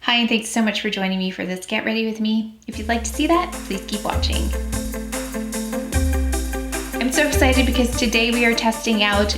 Hi, and thanks so much for joining me for this Get Ready With Me. If you'd like to see that, please keep watching. I'm so excited because today we are testing out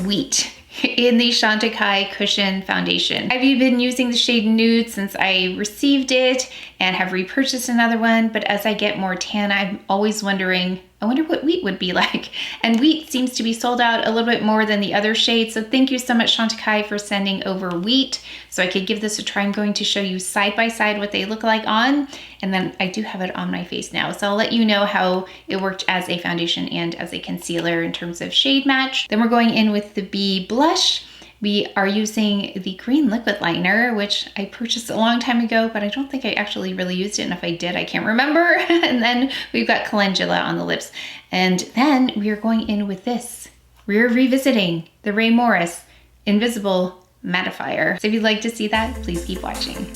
Wheat in the Chantecaille Cushion Foundation. I've been using the shade Nude since I received it and have repurchased another one, but as I get more tan, I'm always wondering, I wonder what Wheat would be like. And Wheat seems to be sold out a little bit more than the other shades, so thank you so much, Chantecaille, for sending over Wheat so I could give this a try. I'm going to show you side by side what they look like on, and then I do have it on my face now, so I'll let you know how it worked as a foundation and as a concealer in terms of shade match. Then we're going in with the B blush. We are using the green liquid liner, which I purchased a long time ago, but I don't think I actually really used it, and if I did, I can't remember. And then we've got Calendula on the lips. And then we are going in with this. We're revisiting the Ray Morris Invisible Mattifier. So if you'd like to see that, please keep watching.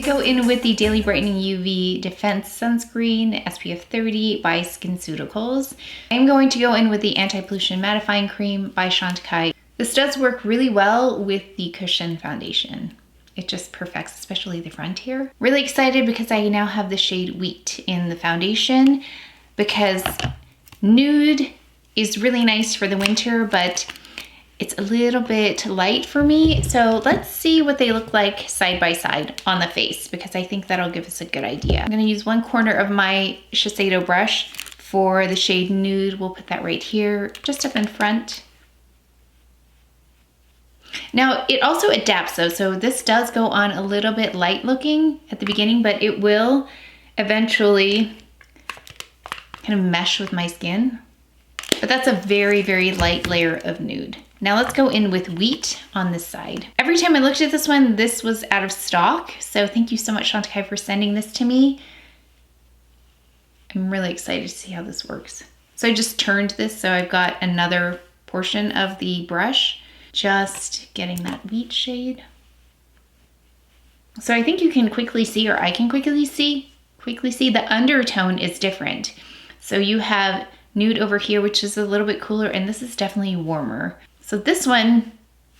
Go in with the Daily Brightening UV Defense Sunscreen SPF 30 by SkinCeuticals. I'm going to go in with the Anti-Pollution Mattifying Cream by Chantecaille. This does work really well with the Cushion Foundation. It just perfects, especially the front here. Really excited because I now have the shade Wheat in the foundation because Nude is really nice for the winter, but it's a little bit light for me. So let's see what they look like side by side on the face, because I think that'll give us a good idea. I'm gonna use one corner of my SHISEIDO brush for the shade Nude. We'll put that right here, just up in front. Now it also adapts though, so this does go on a little bit light looking at the beginning, but it will eventually kind of mesh with my skin. But that's a very, very light layer of Nude. Now let's go in with Wheat on this side. Every time I looked at this one, this was out of stock. So thank you so much, Chantecaille, for sending this to me. I'm really excited to see how this works. So I just turned this, so I've got another portion of the brush, just getting that Wheat shade. So I think you can quickly see, or I can quickly see the undertone is different. So you have Nude over here, which is a little bit cooler, and this is definitely warmer. So this one,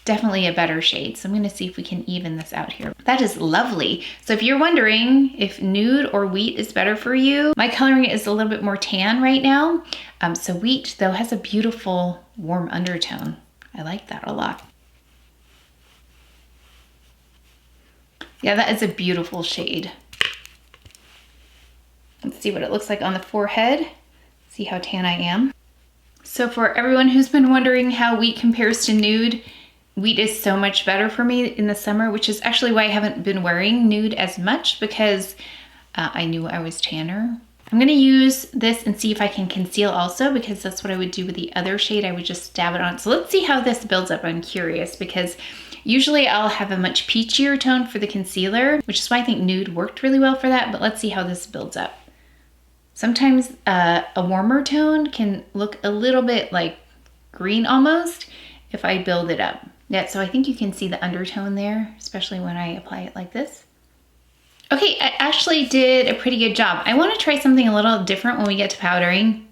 definitely a better shade. So I'm gonna see if we can even this out here. That is lovely. So if you're wondering if Nude or Wheat is better for you, my coloring is a little bit more tan right now. So Wheat, though, has a beautiful warm undertone. I like that a lot. Yeah, that is a beautiful shade. Let's see what it looks like on the forehead. See how tan I am. So for everyone who's been wondering how Wheat compares to Nude, Wheat is so much better for me in the summer, which is actually why I haven't been wearing Nude as much, because I knew I was tanner. I'm gonna use this and see if I can conceal also, because that's what I would do with the other shade. I would just dab it on. So let's see how this builds up. I'm curious, because usually I'll have a much peachier tone for the concealer, which is why I think Nude worked really well for that, but let's see how this builds up. Sometimes a warmer tone can look a little bit like green almost if I build it up. Yeah, so I think you can see the undertone there, especially when I apply it like this. Okay, I actually did a pretty good job. I want to try something a little different when we get to powdering.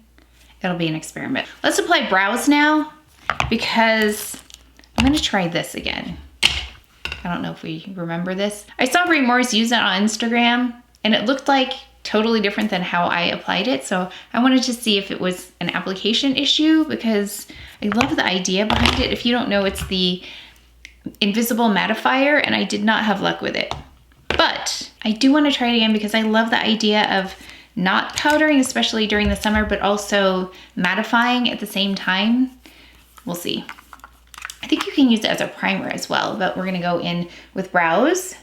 It'll be an experiment. Let's apply brows now, because I'm gonna try this again. I don't know if we remember this. I saw Ray Morris use it on Instagram, and it looked like totally different than how I applied it. So I wanted to see if it was an application issue, because I love the idea behind it. If you don't know, it's the Invisible Mattifier, and I did not have luck with it. But I do want to try it again because I love the idea of not powdering, especially during the summer, but also mattifying at the same time. We'll see. I think you can use it as a primer as well, but we're gonna go in with brows.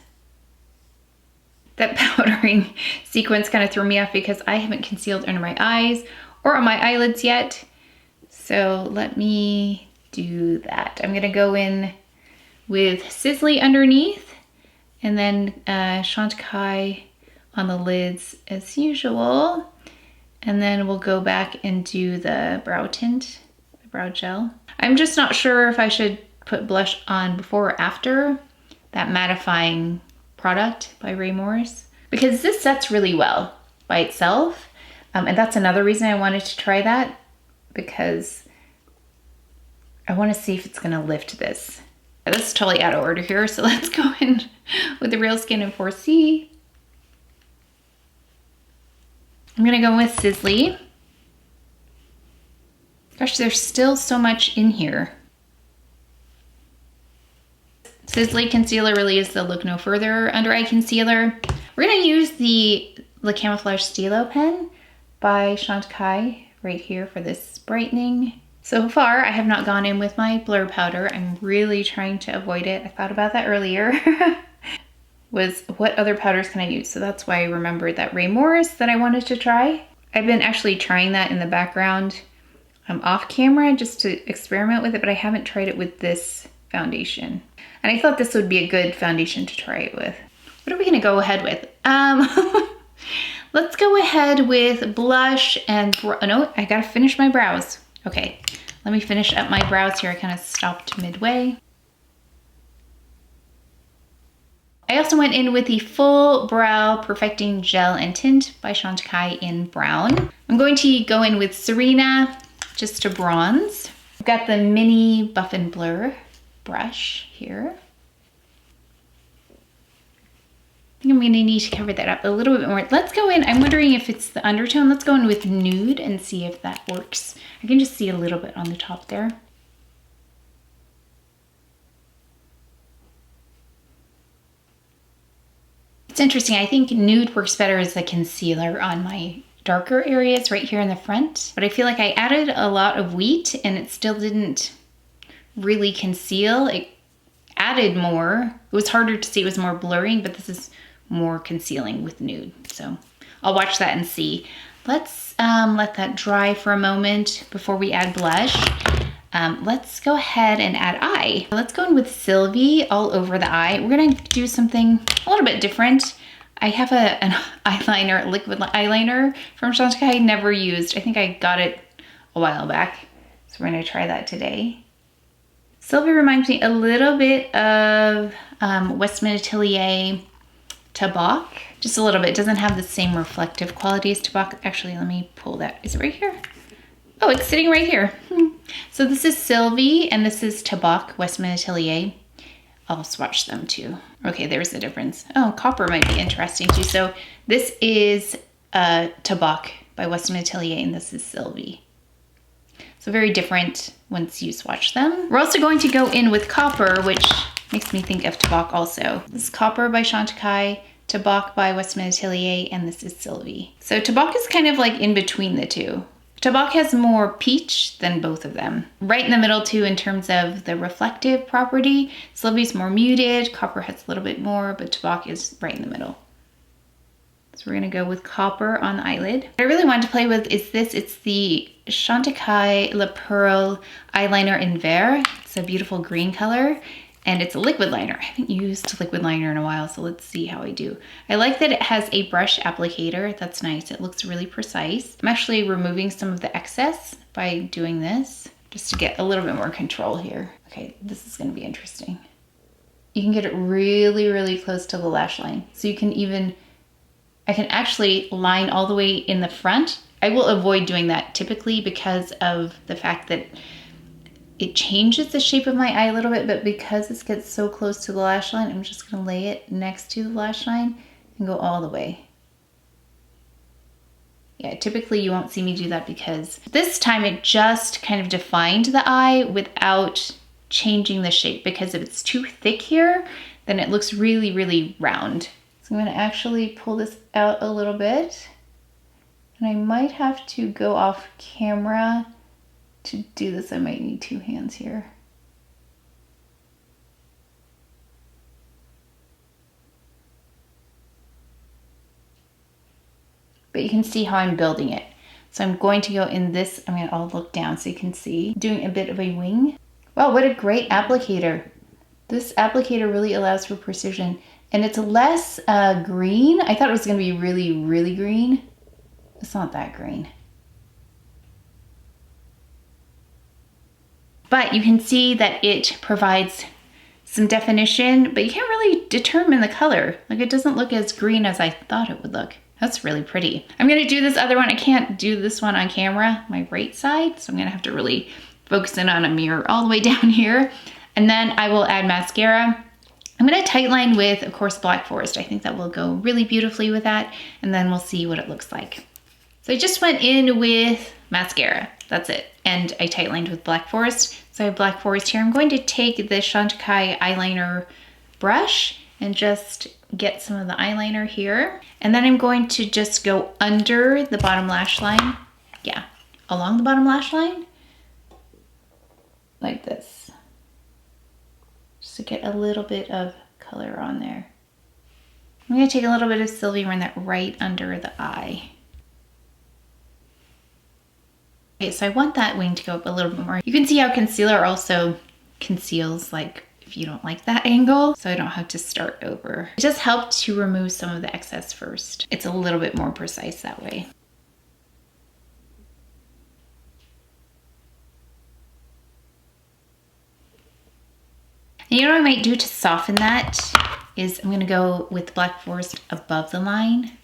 That powdering sequence kind of threw me off because I haven't concealed under my eyes or on my eyelids yet. So let me do that. I'm gonna go in with SISLEY underneath, and then Chantecaille on the lids as usual. And then we'll go back and do the brow tint, the brow gel. I'm just not sure if I should put blush on before or after that mattifying product by Ray Morris, because this sets really well by itself. And that's another reason I wanted to try that, because I want to see if it's going to lift this. This is totally out of order here, so let's go in with the Real Skin in 4C. I'm going to go with SISLEY. Gosh, there's still so much in here. SISLEY concealer really is the Look No Further under eye concealer. We're going to use the Camoflauge Stylo pen by Chantecaille right here for this brightening. So far, I have not gone in with my blur powder. I'm really trying to avoid it. I thought about that earlier. Was what other powders can I use? So that's why I remembered that Ray Morris that I wanted to try. I've been actually trying that in the background off camera just to experiment with it, but I haven't tried it with this foundation. And I thought this would be a good foundation to try it with. What are we gonna go ahead with? Let's go ahead with blush and, no, I gotta finish my brows. Okay, let me finish up my brows here. I kind of stopped midway. I also went in with the Full Brow Perfecting Gel and Tint by Chantecaille in Brown. I'm going to go in with Sirena just to bronze. I've got the mini Buff and Blur brush here. I think I'm gonna need to cover that up a little bit more. Let's go in, I'm wondering if it's the undertone. Let's go in with Nude and see if that works. I can just see a little bit on the top there. It's interesting, I think Nude works better as a concealer on my darker areas right here in the front. But I feel like I added a lot of wheat and it still didn't really conceal. It added more. It was harder to see, it was more blurring, but this is more concealing with Nude. So I'll watch that and see. Let's let that dry for a moment before we add blush. Let's go ahead and add eye. Let's go in with Sylvie all over the eye. We're gonna do something a little bit different. I have an eyeliner, liquid eyeliner from Chantecaille I never used. I think I got it a while back. So we're gonna try that today. Sylvie reminds me a little bit of Westman Atelier Tabak. Just a little bit. It doesn't have the same reflective quality as Tabak. Actually, let me pull that. Is it right here? Oh, it's sitting right here. So this is Sylvie and this is Tabak, Westman Atelier. I'll swatch them too. Okay, there's the difference. Oh, copper might be interesting too. So this is Tabak by Westman Atelier and this is Sylvie. So very different once you swatch them. We're also going to go in with Copper, which makes me think of Tabak also. This is Copper by Chantecaille, Tabak by Westman Atelier, and this is Sylvie. So Tabak is kind of like in between the two. Tabak has more peach than both of them. Right in the middle too in terms of the reflective property. Sylvie's more muted, Copper has a little bit more, but Tabak is right in the middle. So we're gonna go with Copper on the eyelid. What I really wanted to play with is this. It's the Chantecaille Le Pearl eyeliner in Vert. It's a beautiful green color and it's a liquid liner. I haven't used liquid liner in a while, so let's see how I do. I like that it has a brush applicator. That's nice. It looks really precise. I'm actually removing some of the excess by doing this just to get a little bit more control here. Okay, this is gonna be interesting. You can get it really, really close to the lash line. So you can even, I can actually line all the way in the front. I will avoid doing that typically because of the fact that it changes the shape of my eye a little bit, but because this gets so close to the lash line, I'm just gonna lay it next to the lash line and go all the way. Yeah, typically you won't see me do that because this time it just kind of defined the eye without changing the shape, because if it's too thick here, then it looks really, really round. So I'm gonna actually pull this out a little bit. And I might have to go off camera to do this. I might need two hands here. But you can see how I'm building it. So I'm going to go in this, I'll look down so you can see, doing a bit of a wing. Wow, what a great applicator. This applicator really allows for precision. And it's less green. I thought it was gonna be really, really green. It's not that green. But you can see that it provides some definition, but you can't really determine the color. Like, it doesn't look as green as I thought it would look. That's really pretty. I'm gonna do this other one. I can't do this one on camera, my right side, so I'm gonna have to really focus in on a mirror all the way down here. And then I will add mascara. I'm gonna tightline with, of course, Black Forest. I think that will go really beautifully with that, and then we'll see what it looks like. So I just went in with mascara, that's it. And I tightlined with Black Forest. So I have Black Forest here. I'm going to take the Chantecaille eyeliner brush and just get some of the eyeliner here. And then I'm going to just go under the bottom lash line. Yeah, along the bottom lash line, like this. Just to get a little bit of color on there. I'm gonna take a little bit of Sylvie and run that right under the eye. Okay, so I want that wing to go up a little bit more. You can see how concealer also conceals, like, if you don't like that angle, so I don't have to start over. It just helped to remove some of the excess first. It's a little bit more precise that way. And you know what I might do to soften that is I'm gonna go with Black Forest above the line.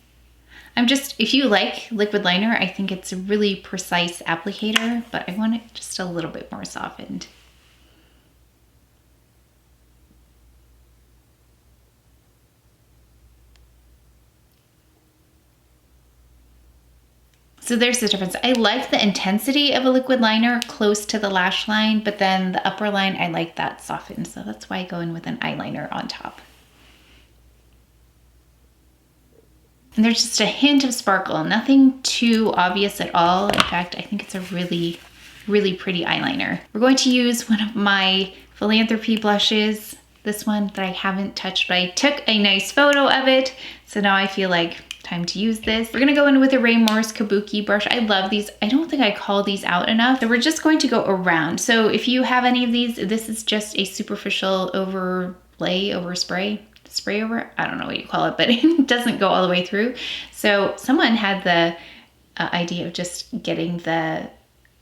If you like liquid liner, I think it's a really precise applicator, but I want it just a little bit more softened. So there's the difference. I like the intensity of a liquid liner close to the lash line, but then the upper line, I like that softened. So that's why I go in with an eyeliner on top. And there's just a hint of sparkle, nothing too obvious at all. In fact, I think it's a really, really pretty eyeliner. We're going to use one of my Philanthropy blushes, this one that I haven't touched, but I took a nice photo of it. So now I feel like time to use this. We're gonna go in with a Ray Morris Kabuki brush. I love these. I don't think I call these out enough. So we're just going to go around. So if you have any of these, this is just a superficial overlay, overspray. Spray over, I don't know what you call it, but it doesn't go all the way through. So someone had the idea of just getting the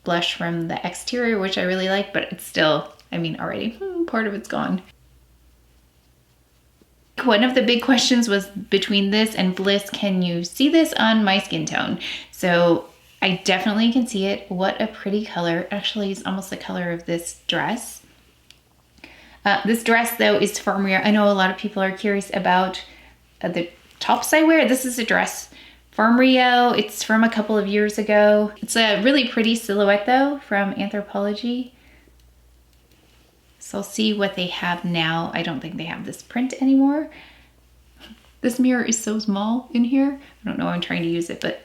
blush from the exterior, which I really like, but it's still, I mean, already part of it's gone. One of the big questions was between this and Bliss, can you see this on my skin tone? So I definitely can see it. What a pretty color. Actually, it's almost the color of this dress. This dress though is firmer. I know a lot of people are curious about the tops I wear. This is a dress from Rio. It's from a couple of years ago. It's a really pretty silhouette though from Anthropologie. So I'll see what they have now. I don't think they have this print anymore. This mirror is so small in here. I don't know why I'm trying to use it, but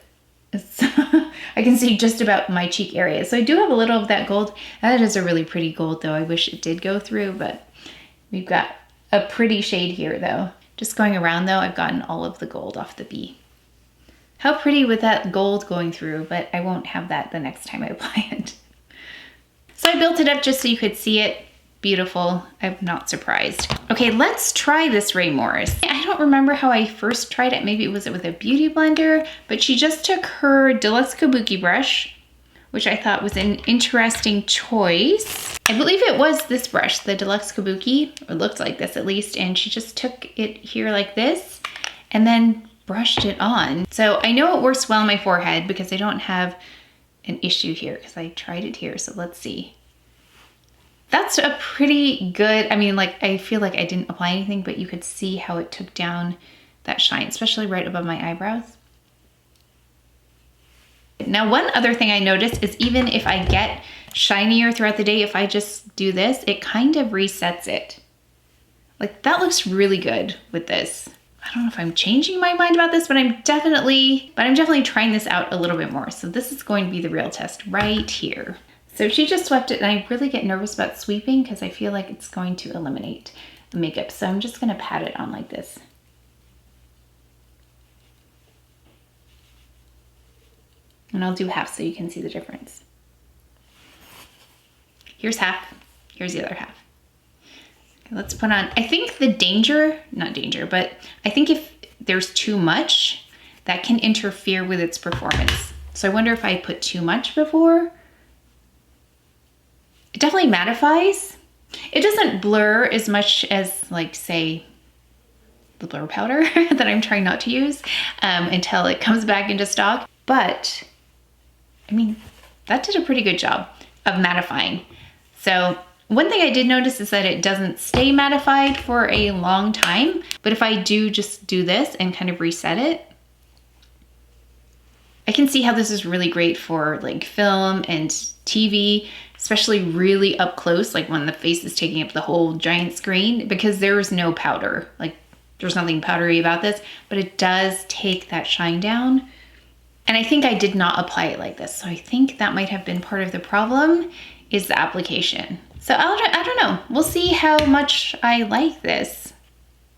it's I can see just about my cheek area. So I do have a little of that gold. That is a really pretty gold though. I wish it did go through, but we've got a pretty shade here though. Just going around though, I've gotten all of the gold off the B. How pretty with that gold going through, but I won't have that the next time I apply it. So I built it up just so you could see it. Beautiful. I'm not surprised. Okay, let's try this Ray Morris. I don't remember how I first tried it. Maybe it was with a beauty blender, but she just took her Deluxe Kabuki brush, which I thought was an interesting choice. I believe it was this brush, the Deluxe Kabuki, or it looked like this at least, and she just took it here like this and then brushed it on. So I know it works well on my forehead because I don't have an issue here because I tried it here, so let's see. That's a pretty good, I mean, like, I feel like I didn't apply anything, but you could see how it took down that shine, especially right above my eyebrows. Now, one other thing I noticed is even if I get shinier throughout the day, if I just do this, it kind of resets it. Like, that looks really good with this. I don't know if I'm changing my mind about this, but I'm definitely trying this out a little bit more. So this is going to be the real test right here. So she just swept it, and I really get nervous about sweeping because I feel like it's going to eliminate the makeup. So I'm just gonna pat it on like this. And I'll do half so you can see the difference. Here's half, here's the other half. Okay, let's put on, I think the danger, not danger, but I think if there's too much, that can interfere with its performance. So I wonder if I put too much before. It definitely mattifies. It doesn't blur as much as, like, say, the blur powder that I'm trying not to use until it comes back into stock. But, I mean, that did a pretty good job. of mattifying. So one thing I did notice is that it doesn't stay mattified for a long time, but if I do just do this and kind of reset it, I can see how this is really great for like film and TV, especially really up close, like when the face is taking up the whole giant screen, because there is no powder. Like there's nothing powdery about this, but it does take that shine down. And I think I did not apply it like this. So I think that might have been part of the problem, is the application. So I don't know, we'll see how much I like this.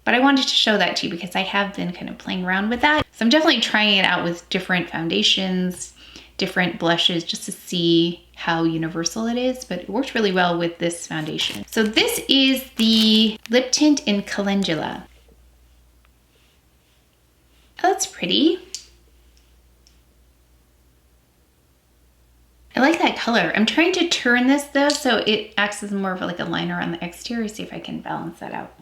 But I wanted to show that to you because I have been kind of playing around with that. So I'm definitely trying it out with different foundations, different blushes, just to see how universal it is, but it worked really well with this foundation. So this is the lip tint in Calendula. Oh, that's pretty. I like that color. I'm trying to turn this though, so it acts as more of like a liner on the exterior. See if I can balance that out.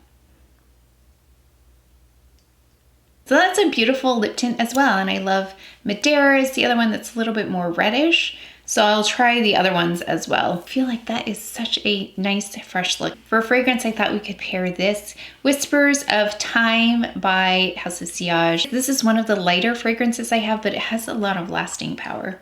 So that's a beautiful lip tint as well. And I love Madeira is the other one that's a little bit more reddish. So I'll try the other ones as well. I feel like that is such a nice fresh look. For a fragrance, I thought we could pair this Whispers of Time by House of Sillage. This is one of the lighter fragrances I have, but it has a lot of lasting power.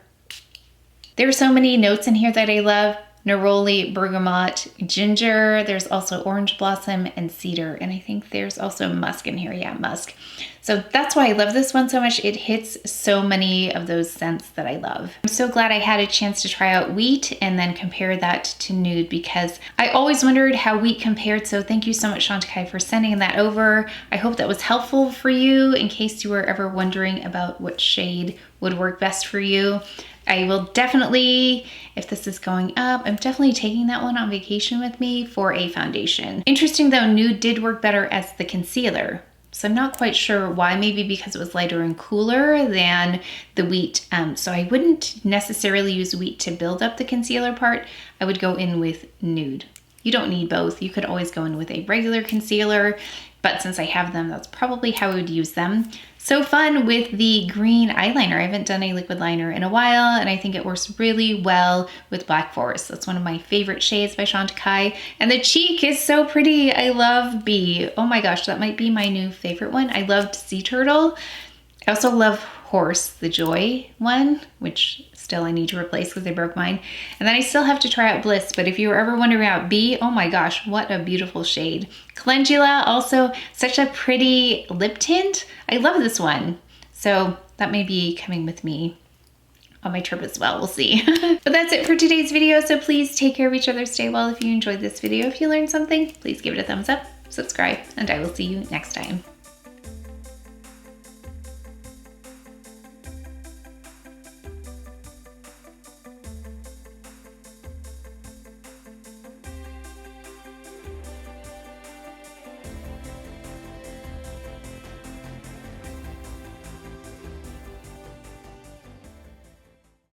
There are so many notes in here that I love. Neroli, bergamot, ginger. There's also orange blossom and cedar. And I think there's also musk in here. Yeah, musk. So that's why I love this one so much. It hits so many of those scents that I love. I'm so glad I had a chance to try out Wheat and then compare that to Nude, because I always wondered how Wheat compared. So thank you so much, Chantecaille, for sending that over. I hope that was helpful for you in case you were ever wondering about what shade would work best for you. I will definitely, if this is going up, I'm definitely taking that one on vacation with me for a foundation. Interesting though, Nude did work better as the concealer. So I'm not quite sure why, maybe because it was lighter and cooler than the Wheat. So I wouldn't necessarily use Wheat to build up the concealer part. I would go in with Nude. You don't need both. You could always go in with a regular concealer, but since I have them, that's probably how I would use them. So fun with the green eyeliner. I haven't done a liquid liner in a while, and I think it works really well with Black Forest. That's one of my favorite shades by Chantecaille. And the cheek is so pretty. I love Bee. Oh my gosh, that might be my new favorite one. I loved Sea Turtle. I also love Horse, the Joy one, which still I need to replace because I broke mine. And then I still have to try out Bliss, but if you were ever wondering about Bee, oh my gosh, what a beautiful shade. Calendula, also such a pretty lip tint. I love this one. So that may be coming with me on my trip as well, we'll see. But that's it for today's video, so please take care of each other, stay well. If you enjoyed this video, if you learned something, please give it a thumbs up, subscribe, and I will see you next time.